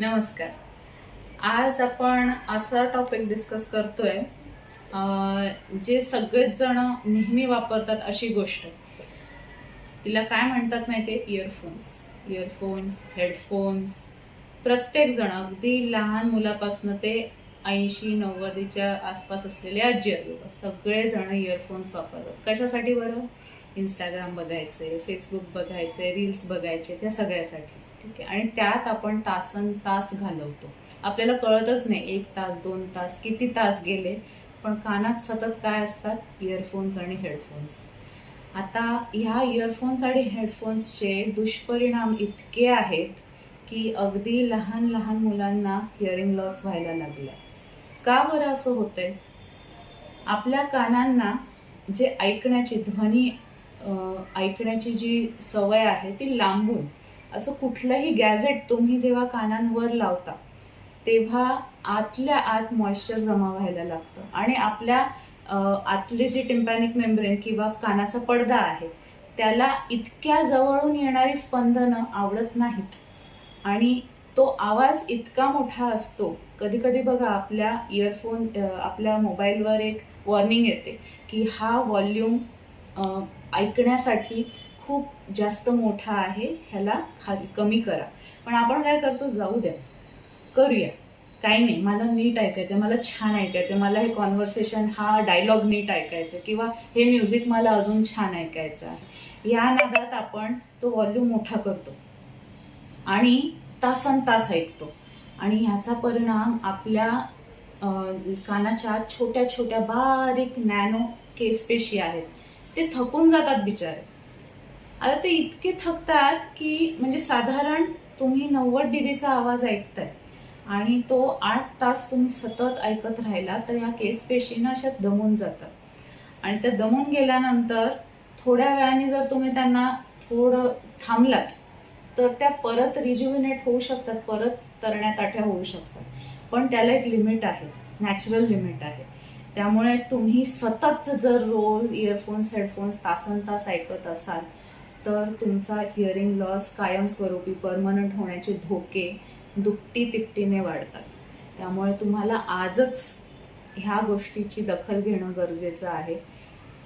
नमस्कार. आज आपण असा टॉपिक डिस्कस करतोय जे सगळेच जण नेहमी वापरतात अशी गोष्ट. तिला काय म्हणतात माहिती आहे? Earphones, headphones. प्रत्येक जण, अगदी लहान मुलापासून ते 80-90च्या आसपास असलेले आजी आजोबा सगळे जण इयरफोन्स वापरतात. कशासाठी बरं? इंस्टाग्राम बघायचे, फेसबुक बघायचे, रील्स बघायचे, त्या सगळ्यासाठी. ठीक आहे. आणि त्यात आपण तासन तास घालवतो. आपल्याला कळतच नाही 1 तास 2 तास किती तास गेले, पण कानात सतत काय असतात? इयरफोन्स आणि हेडफोन्स. आता ह्या इयरफोन्स आणि हेडफोन्सचे दुष्परिणाम इतके आहेत की अगदी लहान लहान मुलांना हिअरिंग लॉस व्हायला लागलाय. का बरं असं होतंय? आपल्या कानांना जे ध्वनी ऐकण्याची जी सवय आहे ती लांबून, असं कुठलंही गॅजेट तुम्ही जेव्हा कानांवर लावता तेव्हा आतल्या आत मॉइश्चर जमा व्हायला लागतं आणि आपल्या आतले जे टिम्पॅनिक मेम्ब्रेन किंवा कानाचा पडदा आहे त्याला इतक्या जवळून येणारी स्पंदनं आवडत नाहीत आणि तो आवाज इतका मोठा असतो. कधी कधी बघा आपल्या मोबाईलवर एक वॉर्निंग येते की हा व्हॉल्यूम ऐकण्यासाठी खूप जास्त मोठा आहे, ह्याला कमी करा. पण आपण काय करतो? जाऊ द्या, करूया, काही नाही, मला नीट ऐकायचं, मला छान ऐकायचं, मला हे कॉन्व्हर्सेशन, हा डायलॉग नीट ऐकायचं किंवा हे म्युझिक मला अजून छान ऐकायचं आहे. या नादात आपण तो व्हॉल्यूम मोठा करतो आणि तासन तास ऐकतो आणि ह्याचा परिणाम आपल्या कानाच्या छोट्या छोट्या बारीक नॅनो केसपेशी आहेत, ते थकून जातात बिचारे. आता ते इतके थकतात की म्हणजे साधारण तुम्ही 90 डीबीचा आवाज ऐकताय आणि तो 8 तास तुम्ही सतत ऐकत राहिला तर या केसपेशीनं अशा दमून जातात आणि त्या दमून गेल्यानंतर थोड्या वेळाने जर तुम्ही त्यांना थोडं थांबलात तर त्या परत रिज्युविनेट होऊ शकतात, परत तरण्या ताठ्या होऊ शकतात. पण त्याला एक लिमिट आहे, नॅचरल लिमिट आहे. त्यामुळे तुम्ही सतत जर रोज इयरफोन्स हेडफोन्स तासन तास ऐकत असाल तर तुमचा हिअरिंग लॉस कायमस्वरूपी परमनंट होण्याचे धोके दुपटी तिपटीने वाढतात. त्यामुळे तुम्हाला आजच ह्या गोष्टीची दखल घेणं गरजेचं आहे.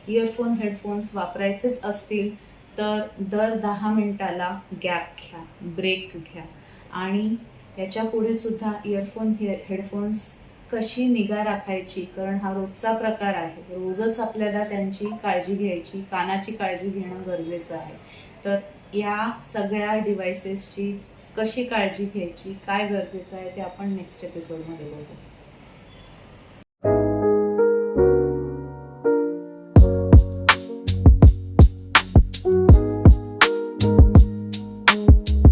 इयरफोन हेडफोन्स वापरायचेच असतील तर दर 10 मिनिटाला गॅप घ्या, ब्रेक घ्या. आणि याच्या पुढे सुद्धा हेडफोन्स कशी निगा राखायची, कारण हा रोजचा प्रकार आहे, रोजच आपल्याला त्यांची काळजी घ्यायची, कानाची काळजी घेणं गरजेचं आहे. तर या सगळ्या डिव्हाइसेसची कशी काळजी घ्यायची, काय गरजेचं आहे ते आपण नेक्स्ट एपिसोडमध्ये बघू.